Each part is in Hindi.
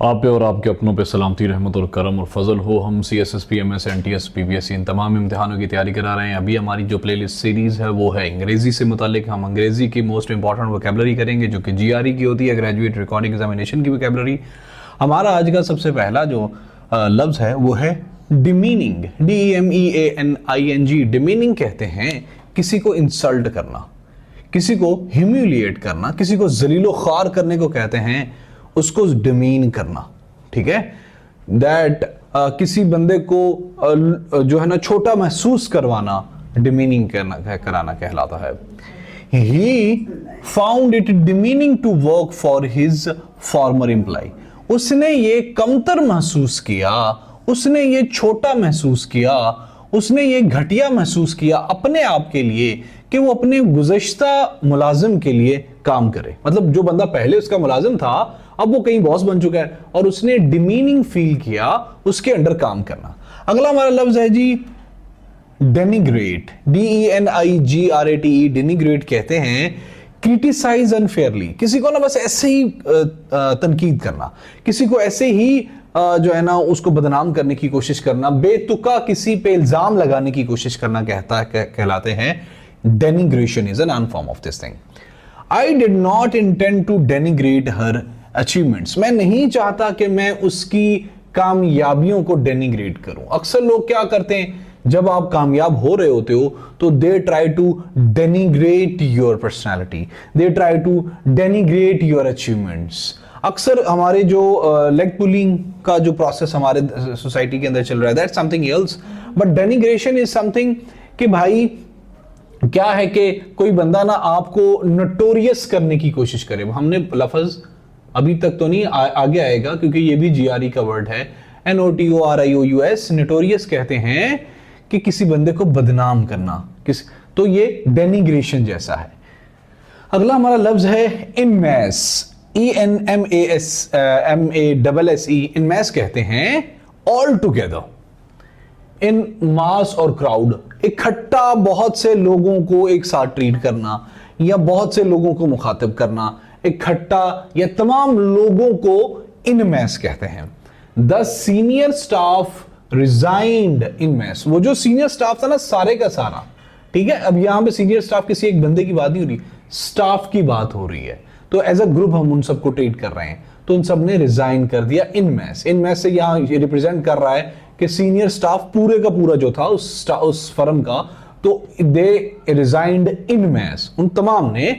आप पे और आपके अपनों पे सलामती, रहमत और करम और फजल हो। हम CSSP MS NTS PPSC इन तमाम इम्तिहानों की तैयारी करा रहे हैं। अभी हमारी जो प्लेलिस्ट सीरीज़ है वो है अंग्रेज़ी से मुतालिक। हम अंग्रेज़ी की मोस्ट इंपॉर्टेंट वोकेबलरी करेंगे जो कि GRE की होती है, ग्रेजुएट रिकॉर्डिंग एग्जामिनेशन की वोकेबलरी। हमारा आज का सबसे पहला जो लफ्ज़ है वो है डिमीनिंग, DEMEANING। डिमीनिंग कहते हैं किसी को इंसल्ट करना, किसी को ह्यूमिलिएट करना, किसी को जलीलो ख्वार करने को कहते हैं, उसको डिमीन करना। ठीक है, दैट किसी बंदे को जो है ना छोटा महसूस करवाना डिमीनिंग कराना कहलाता है। He found it demeaning to work for his former employ. उसने ये कमतर महसूस किया, उसने ये छोटा महसूस किया, उसने ये घटिया महसूस किया अपने आप के लिए कि वो अपने गुज़श्ता मुलाजिम के लिए काम करे। मतलब जो बंदा पहले उसका मुलाजिम था अब वो कहीं बॉस बन चुका है और उसने डिमीनिंग फील किया उसके अंडर काम करना। अगला हमारा लफ्ज है जी डेनिग्रेट, DENIGRATE। डेनिग्रेट कहते हैं क्रिटिसाइज अनफेयरली, किसी को ना बस ऐसे ही तनकीद करना, किसी को ऐसे ही जो है ना उसको बदनाम करने की कोशिश करना, बेतुका किसी पे इल्जाम लगाने की कोशिश करना कहलाते हैं denigration. Is an un form of this thing. I did not intend to denigrate her achievements. मैं नहीं चाहता कि मैं उसकी कामयाबियों को डेनिग्रेट करूं। अक्सर लोग क्या करते हैं, जब आप कामयाब हो रहे होते हो तो they try to denigrate your personality, they try to denigrate your achievements. अक्सर हमारे जो लेग पुलिंग का जो प्रोसेस हमारे सोसाइटी के अंदर चल रहा है, that's something else, but denigration is something कि भाई क्या है कि कोई बंदा ना आपको नोटोरियस करने की कोशिश करे। हमने लफ्ज अभी तक तो नहीं आगे आएगा क्योंकि ये भी GRE का वर्ड है, NOTORIOUS। नोटोरियस कहते हैं कि किसी बंदे को बदनाम करना, तो ये डेनिग्रेशन जैसा है। अगला हमारा लफ्ज है इनमैस, ENMASSE। इनमैस कहते हैं ऑल टुगेदर, इन मास और क्राउड, इकट्ठा बहुत से लोगों को एक साथ ट्रीट करना या बहुत से लोगों को मुखातिब करना, इकट्ठा या तमाम लोगों को इनमैस कहते हैं। The senior staff resigned en masse. वो जो सीनियर स्टाफ था ना सारे का सारा, ठीक है, अब यहां पे सीनियर स्टाफ किसी एक बंदे की बात नहीं हो रही, स्टाफ की बात हो रही है। तो एज अ ग्रुप हम उन सबको ट्रीट कर रहे हैं, तो उन सब ने रिजाइन कर दिया इनमैस। इनमैस से यहां रिप्रेजेंट कर रहा है कि सीनियर स्टाफ पूरे का पूरा जो था उस फर्म का, तो दे रिजाइंड इनमैस, उन तमाम ने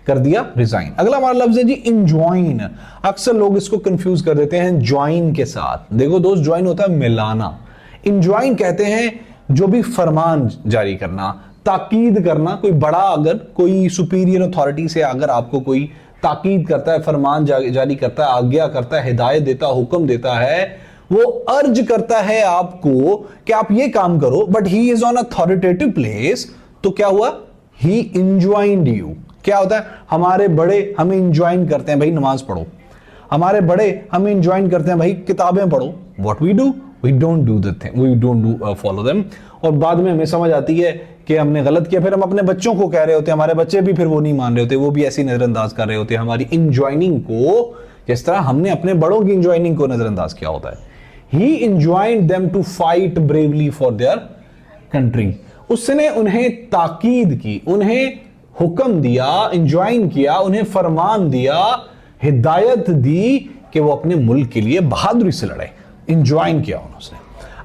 कर दिया रिजाइन। अगला हमारा लफ्ज है जी इंजॉइन। अक्सर लोग इसको कंफ्यूज कर देते हैं ज्वाइन के साथ। देखो दोस्त, ज्वाइन होता है मिलाना, इंजॉइन कहते हैं जो भी फरमान जारी करना, ताकीद करना। कोई बड़ा अगर कोई सुपीरियर अथॉरिटी से अगर आपको कोई ताकीद करता है, फरमान जारी करता है, आज्ञा करता है, हिदायत देता, हुक्म देता है, वो अर्ज करता है आपको कि आप ये काम करो, but he is on authoritative place, तो क्या हुआ, ही इंजॉइंड यू। क्या होता है, हमारे बड़े हमें इंजॉइन करते हैं भाई नमाज पढ़ो, हमारे बड़े हमें इंजॉइन करते हैं भाई किताबें पढ़ो। What we do, we don't do the thing, we don't do follow them. और बाद में हमें समझ आती है कि हमने गलत किया, फिर हम अपने बच्चों को कह रहे होते हैं, हमारे बच्चे भी फिर वो नहीं मान रहे होते, वो भी ऐसी नजरअंदाज कर रहे होते हैं हमारी इंजॉइनिंग को, जिस तरह हमने अपने बड़ों की इंजॉइनिंग को नजरअंदाज किया होता है। He enjoined them to fight bravely for their country। उसने उन्हें ताकीद की, उन्हें हुक्म दिया, इंजॉइन किया, उन्हें फरमान दिया, हिदायत दी कि वो अपने मुल्क के लिए बहादुरी से लड़े। इंजॉइन किया उन्होंने।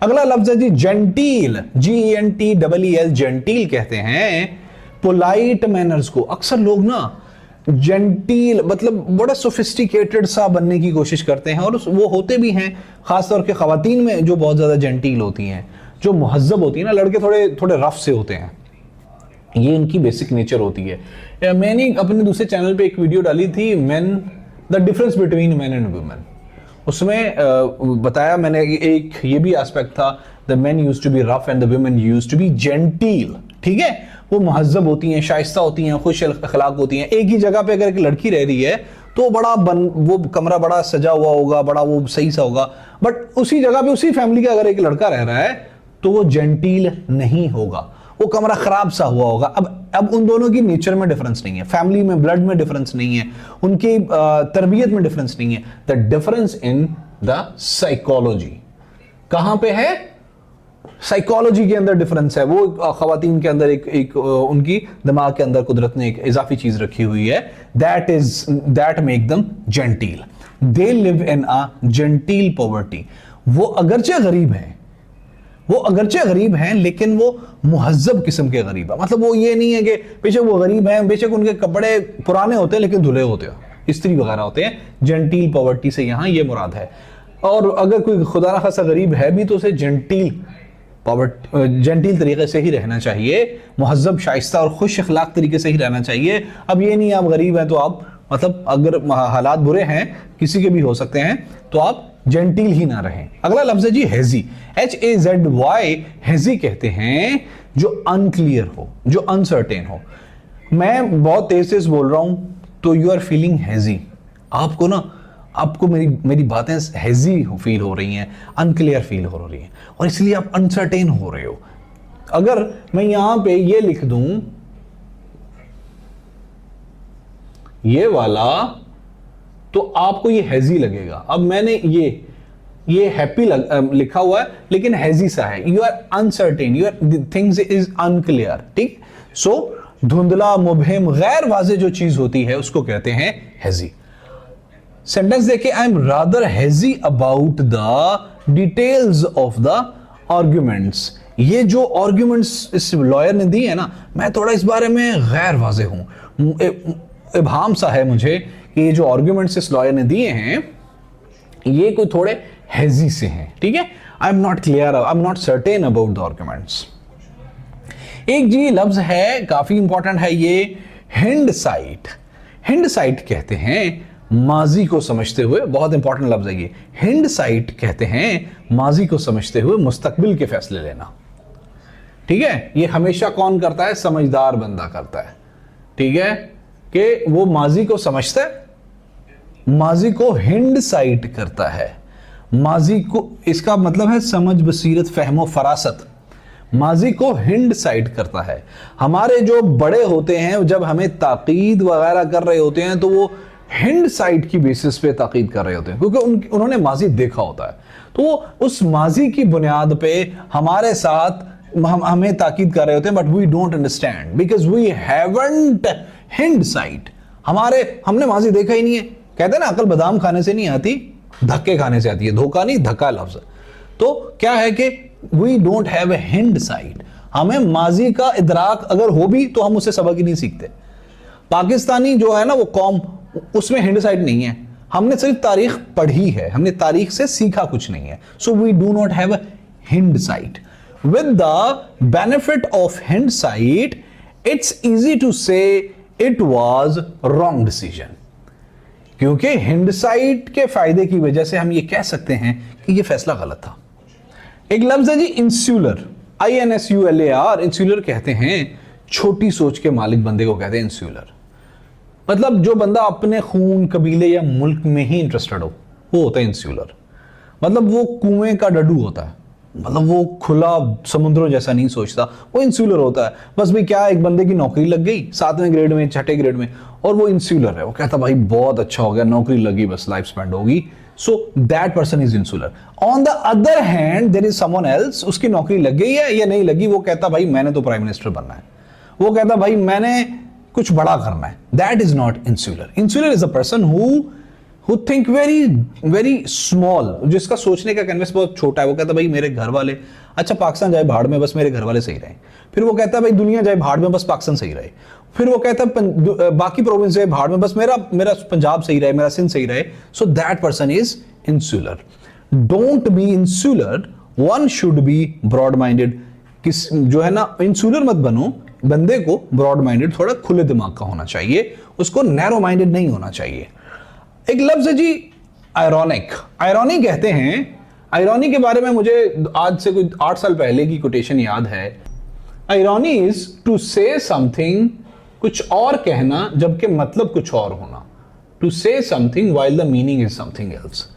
अगला लफ्ज है जी जेंटील, GENTEEL। जेंटील कहते हैं पोलाइट मैनर्स को। अक्सर लोग ना जेंटील मतलब बड़ा सोफिस्टिकेटेड सा बनने की कोशिश करते हैं, और वो होते भी हैं, खासतौर के खवातीन में जो बहुत ज्यादा जेंटील होती हैं, जो मुहज्जब होती है ना, लड़के थोड़े थोड़े रफ से होते हैं, ये इनकी बेसिक नेचर होती है। मैंने अपने दूसरे चैनल पे एक वीडियो डाली थी, men the difference between men and women. उसमें बताया मैंने एक ये भी एस्पेक्ट था, the men used to be rough and the women used to be gentle. ठीक है, वो मुहज्जब होती हैं, शाइस्ता होती हैं, खुश अखलाक होती हैं। एक ही जगह पे अगर एक लड़की रह रही है तो वो कमरा बड़ा सजा हुआ होगा, बड़ा वो सही सा होगा, बट उसी जगह पे उसी फैमिली का अगर एक लड़का रह रहा है तो वो जेंटील नहीं होगा, वो कमरा खराब सा हुआ होगा। अब उन दोनों की नेचर में डिफरेंस नहीं है, फैमिली में ब्लड में डिफरेंस नहीं है, उनकी तरबियत में डिफरेंस नहीं है। The difference in the psychology. कहां पे है? साइकोलॉजी के अंदर डिफरेंस है। वो खवातीन के अंदर एक उनकी दिमाग के अंदर कुदरत ने एक इजाफी चीज रखी हुई है, that make them gentle. They live in a gentle poverty. वो अगरचे गरीब हैं लेकिन वो मुहज्जब किस्म के गरीब है। मतलब वो ये नहीं है कि बेशक वो गरीब हैं, बेशक उनके कपड़े पुराने होते हैं लेकिन धुले होते हैं, इस्त्री वगैरह होते हैं। जेंटील पॉवर्टी से यहां ये मुराद है। और अगर कोई खुदा ना खासा गरीब है भी तो उसे जेंटील तरीके से ही रहना चाहिए, मुहज्जब, शाइस्ता और खुश अखलाक तरीके से ही रहना चाहिए। अब ये नहीं आप गरीब हैं तो आप मतलब अगर हालात बुरे हैं, किसी के भी हो सकते हैं, तो आप जेंटिल ही ना रहें। अगला लफ्ज है जी हेजी, HAZY। हेजी कहते हैं जो अनक्लियर हो, जो अनसर्टेन हो। मैं बहुत तेज तेज बोल रहा हूं तो यू आर फीलिंग हेजी। आपको मेरी बातें हेजी फील हो रही हैं, अनक्लियर फील हो रही हैं, और इसलिए आप अनसर्टेन हो रहे हो। अगर मैं यहां पे ये लिख दूं ये वाला, तो आपको ये हेजी लगेगा। अब मैंने ये हैप्पी लिखा हुआ है लेकिन हेजी सा है। You are uncertain, you are things is unclear. ठीक, सो धुंधला, मुबहिम, गैर वाज़ेह जो चीज होती है उसको कहते हैं हेजी। सेंटेंस देखिए, I am rather hazy about the details of the arguments. ये जो आर्ग्यूमेंट्स इस लॉयर ने दी है ना, मैं थोड़ा इस बारे में गैर वाज़ेह हूं, इबहाम सा है मुझे कि ये जो आर्ग्यूमेंट्स इस लॉयर ने दिए हैं ये कोई थोड़े हेजी से हैं। ठीक है, I am not clear, I am not certain about the arguments. एक जी लफ्ज है काफी इंपॉर्टेंट है ये, हिंडसाइट। हिंडसाइट कहते हैं माजी को समझते हुए, बहुत इंपॉर्टेंट लफ्ज है ये। हिंडसाइट कहते हैं माजी को समझते हुए मुस्तकबिल के फैसले लेना। ठीक है, ये हमेशा कौन करता है? समझदार बंदा करता है। ठीक है, कि वो माजी को समझता है, माजी को हिंडसाइट करता है। माजी को, इसका मतलब है समझ, बसीरत, फहमो, फरासत। माजी को हिंडसाइट करता है। हमारे जो बड़े होते हैं जब हमें ताकीद वगैरह कर रहे होते हैं तो वो हिंडसाइट की बेसिस पे ताकीद कर रहे होते हैं, क्योंकि उन्होंने माजी देखा होता है। तो वो उस माजी की बुनियाद पे हमारे साथ हमें ताकीद कर रहे होते हैं, but we don't understand because we haven't hindsight. हमने माजी देखा ही नहीं है। कहते हैं ना, अकल बादाम खाने से नहीं आती, धक्के खाने से आती है। धोखा नहीं, धक्का लफ्ज। तो क्या है कि वी डोंट हैव ए हिंडसाइट। हमें माजी का इदराक अगर हो भी तो हम उससे सबक ही नहीं सीखते। पाकिस्तानी जो है ना वो कौम, उसमें हिंडसाइट नहीं है। हमने सिर्फ तारीख पढ़ी है, हमने तारीख से सीखा कुछ नहीं है। So we do not have a hindsight. With the benefit of hindsight it's easy to say it was wrong decision. क्योंकि हिंडसाइट के फायदे की वजह से हम ये कह सकते हैं कि ये फैसला गलत था। एक लफ्ज है जी इंसुलर, INSULAR। इंसुलर कहते हैं छोटी सोच के मालिक बंदे को कहते हैं इंसुलर। मतलब जो बंदा अपने खून, कबीले या मुल्क में ही इंटरेस्टेड हो, वो होता है इंसुलर। मतलब वो कुएं का डड्डू होता है, मतलब वो खुला समुद्रों जैसा नहीं सोचता, वो इंसुलर होता है। बस भी क्या, एक बंदे की नौकरी लग गई 7वें ग्रेड में, 6ठे ग्रेड में, और वो इंसुलर है। वो कहता भाई बहुत अच्छा हो गया, नौकरी लगी, बस लाइफ स्पेंड होगी। So that person is insular. On the other hand there is someone else, उसकी नौकरी लग गई है या नहीं लगी, वो कहता भाई मैंने तो प्राइम मिनिस्टर बनना है, वो कहता भाई मैंने कुछ बड़ा करना है। That is not insular. Insular is a person who think very small, जिसका सोचने का कैनवस बहुत छोटा है। वो कहता भाई मेरे घर वाले, अच्छा पाकिस्तान जाए भाड़ में, बस मेरे घर वाले सही रहे। फिर वो कहता भाई दुनिया जाए भाड़ में, बस पाकिस्तान सही रहे। फिर वो कहता बाकी प्रोविंस जाए भाड़ में, बस मेरा पंजाब सही रहे, मेरा सिंध सही रहे। So that person is insular. Don't be insular, one should be broad minded. किस जो है ना, इंसुलर मत बनो, बंदे को ब्रॉड माइंडेड, थोड़ा खुले दिमाग का होना चाहिए, उसको नैरो माइंडेड नहीं होना चाहिए। एक लफ्ज है जी आयरॉनिक। आयरॉनी कहते हैं, आयरॉनी के बारे में मुझे आज से कोई 8 साल पहले की कोटेशन याद है। आयरॉनी इज टू से समथिंग, कुछ और कहना जबकि मतलब कुछ और होना। To say something while the meaning is something else.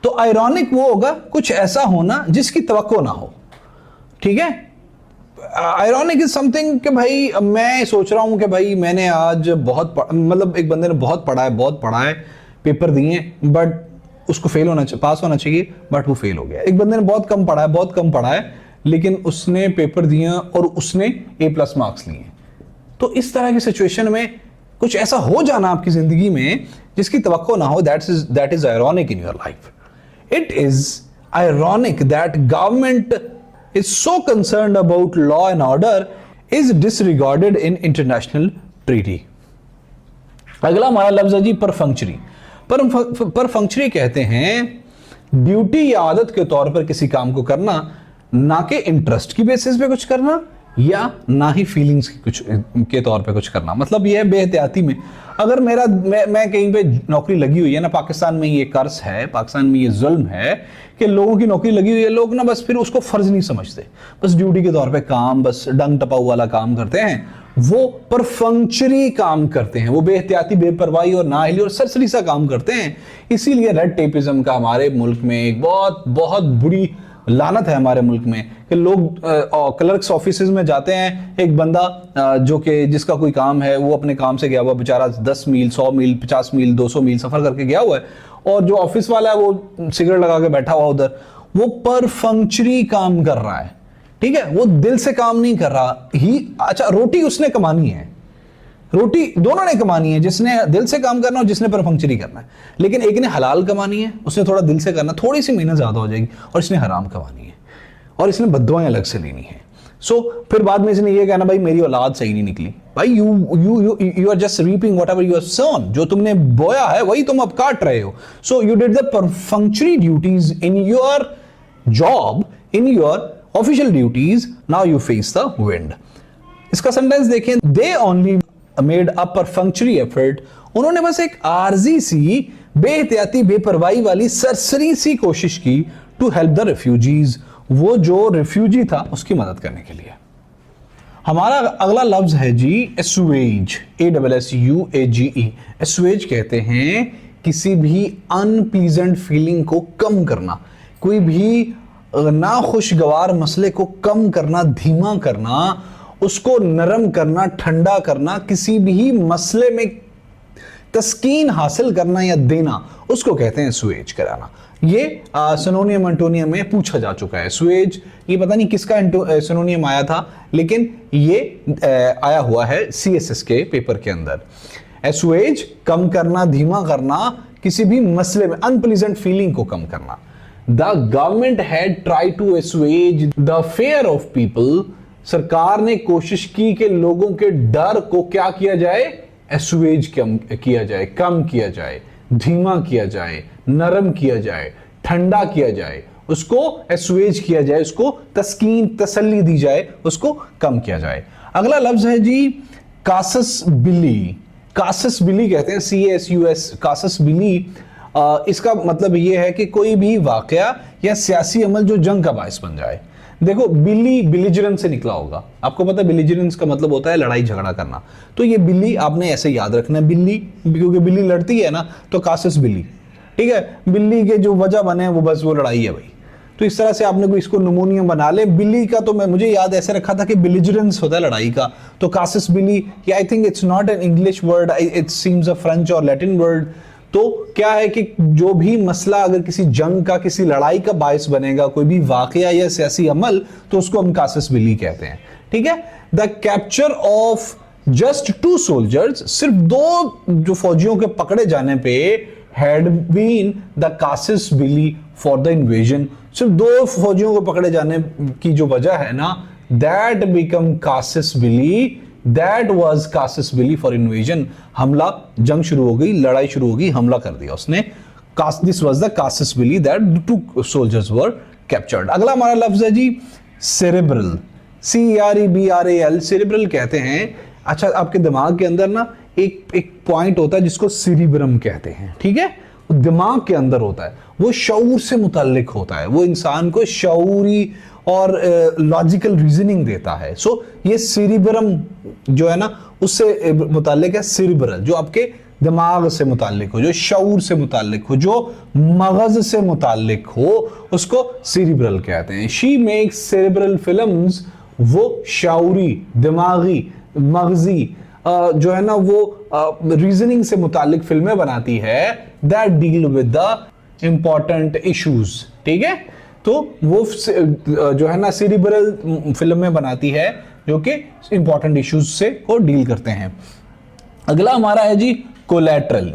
तो आयरॉनिक वो होगा कुछ ऐसा होना जिसकी तवक्को ना हो। ठीक है, आयरॉनिक इज समथिंग कि भाई मैं सोच रहा हूं कि भाई मैंने आज मतलब एक बंदे ने बहुत पढ़ा है, पेपर दिए, बट उसको पास होना चाहिए, बट वो फेल हो गया। एक बंदे ने बहुत कम पढ़ा है लेकिन उसने पेपर दिया और उसने A+ मार्क्स लिए। तो इस तरह की सिचुएशन में कुछ ऐसा हो जाना आपकी जिंदगी में जिसकी तवक्को ना हो, that is ironic in your life. It is ironic that government is so concerned about law and order is disregarded in international treaty. अगला हमारा लफ्ज है जी परफंक्चरी। परफंक्चरी कहते हैं ड्यूटी या आदत के तौर पर किसी काम को करना, ना कि इंटरेस्ट की बेसिस पे कुछ करना या ना ही फीलिंग्स की कुछ के तौर पे कुछ करना। मतलब यह बेहतियाती में अगर मैं कहीं पे नौकरी लगी हुई है ना, पाकिस्तान में ये कर्ज है, पाकिस्तान में ये जुल्म है कि लोगों की नौकरी लगी हुई है, लोग ना बस फिर उसको फर्ज नहीं समझते, बस ड्यूटी के तौर पे काम, बस डंग टपाऊ वाला काम करते हैं, वो परफंक्चरी काम करते हैं, वो बेहतियाती, बेपरवाही और नाअहली और सरसरी सा काम करते हैं। इसीलिए रेड टेपिज्म का हमारे मुल्क में एक बहुत बुरी लानत है हमारे मुल्क में कि लोग क्लर्क्स ऑफिसेज में जाते हैं, एक बंदा जो कि जिसका कोई काम है, वो अपने काम से गया हुआ बेचारा 10 मील 100 मील 50 मील 200 मील सफर करके गया हुआ है, और जो ऑफिस वाला है वो सिगरेट लगा के बैठा हुआ उधर, वो परफंक्चरी काम कर रहा है, ठीक है, वो दिल से काम नहीं कर रहा ही। अच्छा, रोटी उसने कमानी है, रोटी दोनों ने कमानी है, जिसने दिल से काम करना और जिसने परफंक्चरी करना है, लेकिन एक ने हलाल कमानी है, उसने थोड़ा दिल से करना, थोड़ी सी मेहनत ज्यादा हो जाएगी, और इसने हराम कमानी है और इसने बद्दुआएं अलग से लेनी है। फिर बाद में इसने ये कहना भाई मेरी औलाद सही नहीं निकली। भाई you are just reaping whatever you have sown, जो तुमने बोया है वही तुम अब काट रहे हो। So you did the perfunctory duties in your job, in your official duties, now you face the wind. इसका सेंटेंस देखें, they only made a perfunctory effort, उन्होंने बस एक आरजी सी, बेहतियाती, बेपरवाही वाली सरसरी सी कोशिश की टू हेल्प द रिफ्यूजीज, वो जो रिफ्यूजी था उसकी मदद करने के लिए। हमारा अगला लफ्ज है जी एसुएज, ASSUAGE। एसुएज कहते हैं किसी भी अनप्लीजेंट फीलिंग को कम करना, कोई भी नाखुशगवार मसले को कम करना, धीमा करना, उसको नरम करना, ठंडा करना, किसी भी मसले में तस्कीन हासिल करना या देना, उसको कहते हैं सुएज कराना। ये सिनोनियम एंटोनियम में पूछा जा चुका है। सुएज, ये पता नहीं किसका सिनोनियम आया था, लेकिन ये आया हुआ है CSS के पेपर के अंदर। एसुएज कम करना, धीमा करना, किसी भी मसले में अनप्लीजेंट फीलिंग को कम करना। The government had try to assuage the fear of people, सरकार ने कोशिश की कि लोगों के डर को क्या किया जाए, एसुएज किया जाए, कम किया जाए, धीमा किया जाए, नरम किया जाए, ठंडा किया जाए, उसको एसुएज किया जाए, उसको तस्कीन, तसल्ली दी जाए, उसको कम किया जाए। अगला लफ्ज है जी कासस बिली। कासस बिली कहते हैं CASUS, कासस बिली। इसका मतलब यह है कि कोई भी वाकया या सियासी अमल जो जंग का बायस बन जाए। देखो, बिली बिलिजरेंस से निकला होगा, आपको पता है बिलिजरेंस का मतलब होता है लड़ाई झगड़ा करना, तो ये बिल्ली आपने ऐसे याद रखना है, बिल्ली, क्योंकि बिल्ली लड़ती है ना, तो कासस बिल्ली, ठीक है, बिल्ली के जो वजह बने वो बस वो लड़ाई है भाई। तो इस तरह से आपने कोई इसको नमूनियम बना ले। बिल्ली का तो मुझे याद ऐसे रखा था कि बिलिजरेंस होता है लड़ाई का, तो casus belli, I think it's not an English word, it seems a French और लैटिन वर्ड। तो क्या है कि जो भी मसला अगर किसी जंग का, किसी लड़ाई का बायस बनेगा, कोई भी वाकया या सियासी अमल, तो उसको हम कासस बिली कहते हैं, ठीक है। The capture of just 2 soldiers, सिर्फ 2 जो फौजियों के पकड़े जाने पे, had been the casus belli for the invasion, सिर्फ 2 फौजियों को पकड़े जाने की जो वजह है ना, that become casus belli, that was casus belli for invasion. हमला, जंग शुरू हो गई, लड़ाई शुरू हो गई, हमला कर दिया उसने, this was the casus belli that 2 soldiers were captured. अगला हमारा लफ्ज है जी सेरेब्रल, CEREBRAL, सेरेब्रल कहते हैं, अच्छा आपके दिमाग के अंदर ना एक पॉइंट होता है जिसको सिरिब्रम कहते हैं, ठीक है, दिमाग के अंदर होता है, वो शऊर से मुताल्लिक होता है, वो इंसान को शऊरी और लॉजिकल रीजनिंग देता है। सो ये सिरिब्रम जो है ना, उससे मुताल्लिक है सिरिब्रल, जो आपके दिमाग से मुताल्लिक हो, जो शऊर से मुताल्लिक हो, जो मगज से मुताल्लिक हो, उसको सिरिब्रल कहते हैं। शी मेक्स सेरेब्रल फिल्म्स, वो शऊरी, दिमागी, मगजी जो है ना, वो रीजनिंग से मुताल्लिक फिल्में बनाती है, that deal with the important issues, ठीक है। तो वो जो है ना सेरिब्रल फिल्म में बनाती है जो कि इंपॉर्टेंट इश्यूज से को डील करते हैं। अगला हमारा है जी कोलैटरल,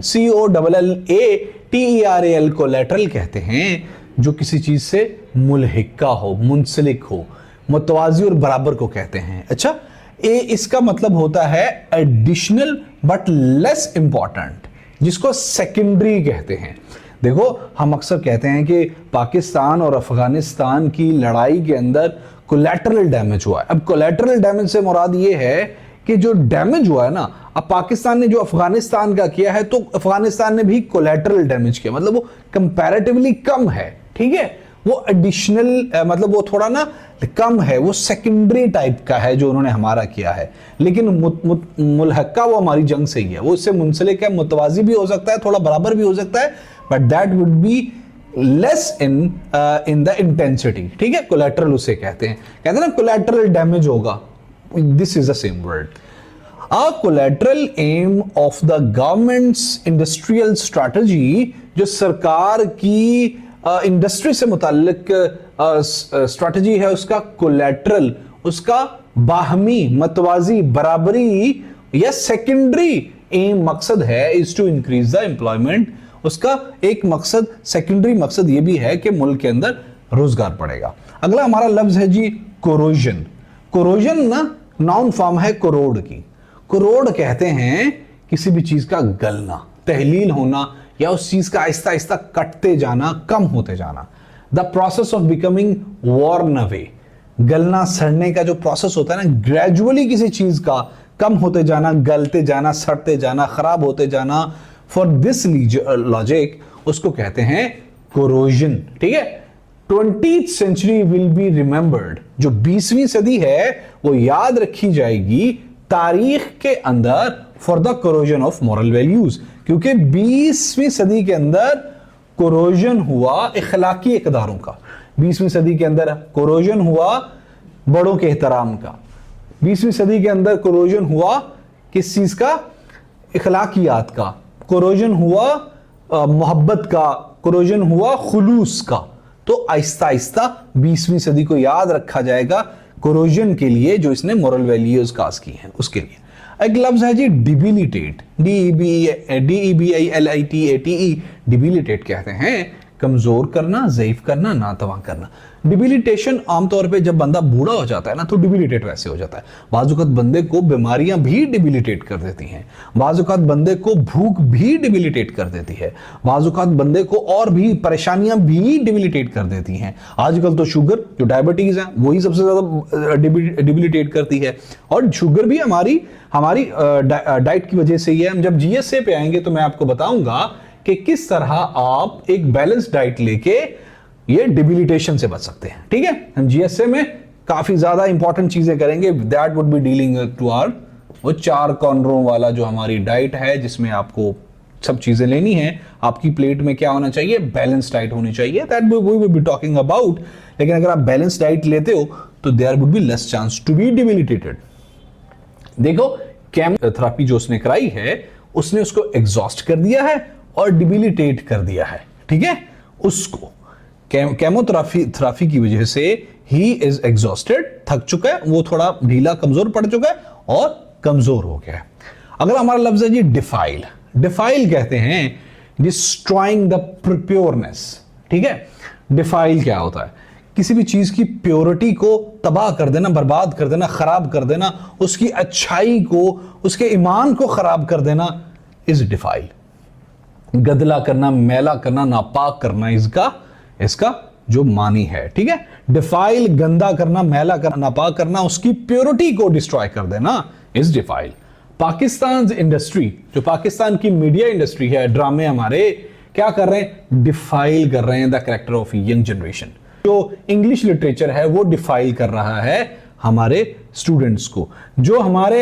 COLLATERAL, कोलैटरल कहते हैं जो किसी चीज से मुल्हिका हो, मुंसलिक हो, मुतवाजी और बराबर को कहते हैं। अच्छा, इसका मतलब होता है एडिशनल बट लेस इंपॉर्टेंट, जिसको सेकेंडरी कहते हैं। देखो, हम अक्सर कहते हैं कि पाकिस्तान और अफगानिस्तान की लड़ाई के अंदर कोलैटरल डैमेज हुआ है। अब कोलैटरल डैमेज से मुराद ये है कि जो डैमेज हुआ है ना, अब पाकिस्तान ने जो अफगानिस्तान का किया है तो अफगानिस्तान ने भी कोलैटरल डैमेज किया, मतलब वो कंपैरेटिवली कम है, ठीक है। वो एडिशनल मतलब वो थोड़ा ना कम है, वो सेकेंडरी टाइप का है जो उन्होंने हमारा किया है। लेकिन मुल्हक्का वो हमारी जंग से ही है, वो इससे मुंसलिक है, मुतवाजी भी हो सकता है, थोड़ा बराबर भी हो सकता है, but that would be less in the intensity, ठीक है। कोलैटरल उसे कहते हैं ना कोलैटरल डैमेज होगा, this is the same word. A collateral aim of the government's industrial strategy, जो सरकार की इंडस्ट्री से मुताल्लिक स्ट्रैटेजी है, उसका कोलैटरल, उसका बाहमी मतवाजी बराबरी या सेकेंडरी एम मकसद है is to increase the employment. उसका एक मकसद, सेकेंडरी मकसद ये भी है कि मुल्क के अंदर रोजगार बढ़ेगा। अगला हमारा लफ्ज है जी कोरोजन। कोरोजन ना नाउन फॉर्म है करोड़ की। करोड़ कहते हैं किसी भी चीज का गलना, तहलील होना, या उस चीज का आहिस्ता आहिस्ता कटते जाना, कम होते जाना। The process of becoming worn away, गलना सड़ने का जो प्रोसेस होता है ना, ग्रेजुअली किसी चीज का कम होते जाना, गलते जाना, सड़ते जाना, खराब होते जाना, फॉर दिस लॉजिक उसको कहते हैं कोरोजन, ठीक है। 20th century will be remembered, जो 20वीं सदी है वो याद रखी जाएगी तारीख के अंदर for the corrosion of moral values, क्योंकि 20वीं सदी के अंदर कोरोजन हुआ इखलाकी इकदारों का। 20वीं सदी के अंदर कोरोजन हुआ बड़ों के एहतराम का। 20वीं सदी के अंदर कोरोजन हुआ किस चीज का? इखलाकियात का। कोरोजन हुआ मोहब्बत का, कोरोजन हुआ खुलूस का। तो आहिस्ता आहिस्ता 20वीं सदी को याद रखा जाएगा कोरोजन के लिए, जो इसने मोरल वैल्यूज काज की हैं उसके लिए। एक लफ्ज है जी डिबिलिटेट, DEBILITATE, डिबिलिटेट कहते हैं कमजोर करना, ज़ईफ करना, नातवा करना। डिबिलिटेशन आमतौर पे जब बंदा बूढ़ा हो जाता है ना, तो डिबिलिटेट वैसे हो जाता है। बाज़-औक़ात बंदे को बीमारियां भी डिबिलिटेट कर देती हैं, बाज़-औक़ात बंदे को भूख भी डिबिलिटेट कर देती है, बाज़-औक़ात बंदे को और भी परेशानियां भी डिबिलिटेट कर देती हैं। आजकल तो शुगर, जो डायबिटीज है, वही सबसे ज्यादा डिबिलिटेट करती है। और शुगर भी हमारी डाइट की वजह से ही है। हम जब GSA पे आएंगे तो मैं आपको बताऊंगा कि किस तरह आप एक बैलेंस डाइट लेके ये डिबिलिटेशन से बच सकते हैं, ठीक है। हम GSA में काफी ज्यादा इंपॉर्टेंट चीजें करेंगे, that would be dealing to our वो 4 कॉर्नरों वाला जो हमारी डाइट है, जिसमें आपको सब चीजें लेनी है। आपकी प्लेट में क्या होना चाहिए? बैलेंस डाइट होनी चाहिए, that we will be talking about. लेकिन अगर आप बैलेंस डाइट लेते हो तो there would be less chance to be debilitated. देखो, केमोथेरेपी जो उसने कराई है, उसने उसको एग्जॉस्ट कर दिया है और डिबिलिटेट कर दिया है, ठीक है। उसको केमोथेरेपी की वजह से ही इज एग्जॉस्टेड, थक चुका है, वो थोड़ा ढीला कमजोर पड़ चुका है और कमजोर हो गया है। अगला हमारा लफ्ज है जी डिफाइल। डिफाइल कहते हैं डिस्ट्रॉइंग द प्योरनेस, ठीक है। डिफाइल क्या होता है? किसी भी चीज की प्योरिटी को तबाह कर देना, बर्बाद कर देना, खराब कर देना, उसकी अच्छाई को, उसके ईमान को खराब कर देना इज डिफाइल। गदला करना, मैला करना, नापाक करना, इसका जो मानी है, ठीक है। डिफाइल गंदा करना, मैला करना, नापाक करना, उसकी प्योरिटी को डिस्ट्रॉय कर देना इज डिफाइल। पाकिस्तान इंडस्ट्री, जो पाकिस्तान की मीडिया इंडस्ट्री है, ड्रामे हमारे क्या कर रहे हैं? डिफाइल कर रहे हैं the character of young generation. जो इंग्लिश लिटरेचर है वो डिफाइल कर रहा है हमारे स्टूडेंट्स को। जो हमारे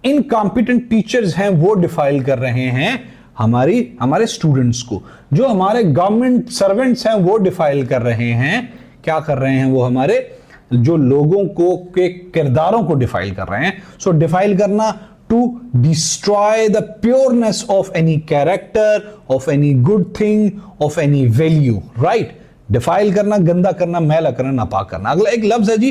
इनकॉम्पिटेंट टीचर्स हैं वो डिफाइल कर रहे हैं हमारे स्टूडेंट्स को। जो हमारे गवर्नमेंट सर्वेंट्स हैं वो डिफाइल कर रहे हैं, क्या कर रहे हैं? वो हमारे जो लोगों को के किरदारों को डिफाइल कर रहे हैं। सो डिफाइल करना to destroy the pureness of any character, of any good thing, of any value, right? Defile करना, गंदा करना, मैला करना, नापाक करना। अगला एक लफ्ज है जी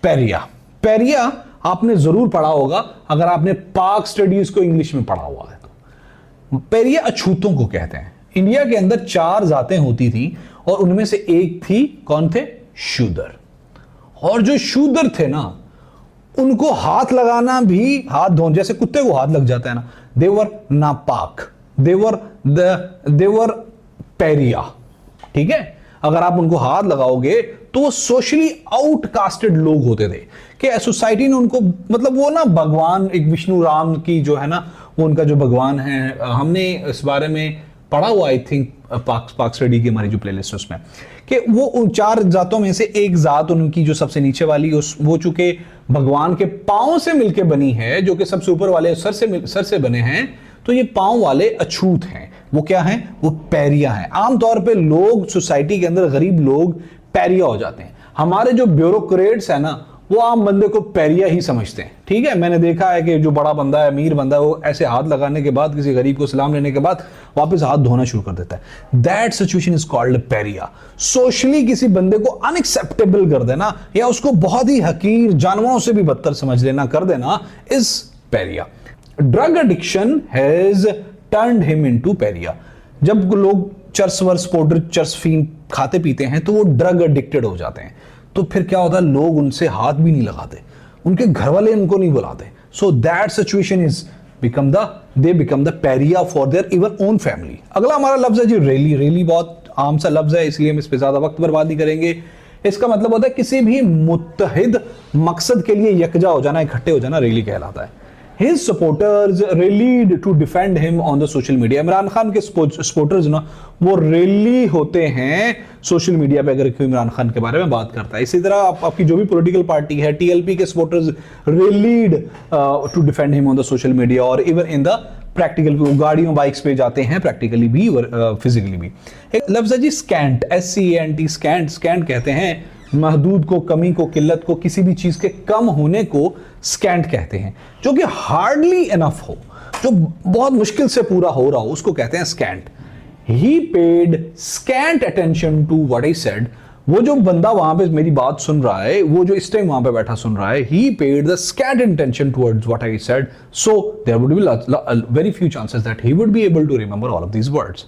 पेरिया। पेरिया आपने जरूर पढ़ा होगा अगर आपने पाक स्टडीज को इंग्लिश में पढ़ा हुआ है तो। पेरिया अछूतों को कहते हैं। इंडिया के अंदर 4 जातें होती थी और उनमें से एक थी, कौन थे? शूदर। और जो शूदर थे ना, उनको हाथ लगाना भी, हाथ धोने, जैसे कुत्ते को हाथ लग जाता है ना, देवर नापाक, देवर पेरिया। ठीक है, अगर आप उनको हाथ लगाओगे तो वो सोशली आउटकास्टेड लोग होते थे कि सोसाइटी ने उनको, मतलब वो ना भगवान, एक विष्णु राम की जो है ना, वो उनका जो भगवान है, हमने इस बारे में पढ़ा हुआ, आई थिंक पाक स्टडी की हमारी जो प्लेलिस्ट है उसमें, कि वो उन 4 जातों में से एक जात उनकी जो सबसे नीचे वाली, वो चूंकि भगवान के पांव से मिलके बनी है, जो कि सबसे ऊपर वाले सर से बने हैं, तो ये पांव वाले अछूत हैं। वो क्या हैं? वो पैरिया हैं। आमतौर पे लोग, सोसाइटी के अंदर गरीब लोग पैरिया हो जाते हैं। हमारे जो ब्यूरोक्रेट्स है ना, वो आम बंदे को पैरिया ही समझते हैं। ठीक है, मैंने देखा है कि जो बड़ा बंदा है, अमीर बंदा है, वो ऐसे हाथ लगाने के बाद, किसी गरीब को सलाम लेने के बाद वापस हाथ धोना शुरू कर देता है। That situation is called pariah. Socially किसी बंदे को अनएक्सेप्टेबल कर देना या उसको बहुत ही हकीर, जानवरों से भी बदतर समझ लेना, कर देना, is pariah. Drug addiction has turned him into pariah. जब लोग चर्स वर्स पाउडर, चर्स फीन खाते पीते हैं तो वो ड्रग एडिक्टेड हो जाते हैं। तो फिर क्या होता है, लोग उनसे हाथ भी नहीं लगाते, उनके घर वाले उनको नहीं बुलाते। So that situation is they become the pariah for their even own family. अगला हमारा लफ्ज है जी रैली। रैली बहुत आम सा लफ्ज है, इसलिए हम इस पे ज्यादा वक्त बर्बाद नहीं करेंगे। इसका मतलब होता है किसी भी मुत्तहिद मकसद के लिए यकजा हो जाना, इकट्ठे हो जाना, रैली कहलाता है। His supporters rallied to defend him on the social media. Imran Khan के सपोर्टर्स ना, वो रैली होते हैं सोशल मीडिया पे अगर कोई इमरान खान के बारे में बात करता है। इसी तरह आपकी जो भी पॉलिटिकल पार्टी है, टीएलपी के supporters rallied to defend him on the social media और इवन इन द प्रैक्टिकल, गाड़ियों बाइक्स पे जाते हैं, प्रैक्टिकली भी और फिजिकली भी। एक लफ्ज है जी स्कैंट, SCANT, स्कैंट। स्कैंट कहते हैं महदूद को, कमी को, किल्लत को, किसी भी चीज के कम होने को स्कैंट कहते हैं। जो कि हार्डली इनफ हो, जो बहुत मुश्किल से पूरा हो रहा हो, उसको कहते हैं scant. He paid scant attention to what I said. वो जो बंदा वहां पे मेरी बात सुन रहा है, वो जो इस टाइम वहां पे बैठा सुन रहा है, he paid the scant attention towards what I said, so there would be very few chances that he would be able to remember all of these words.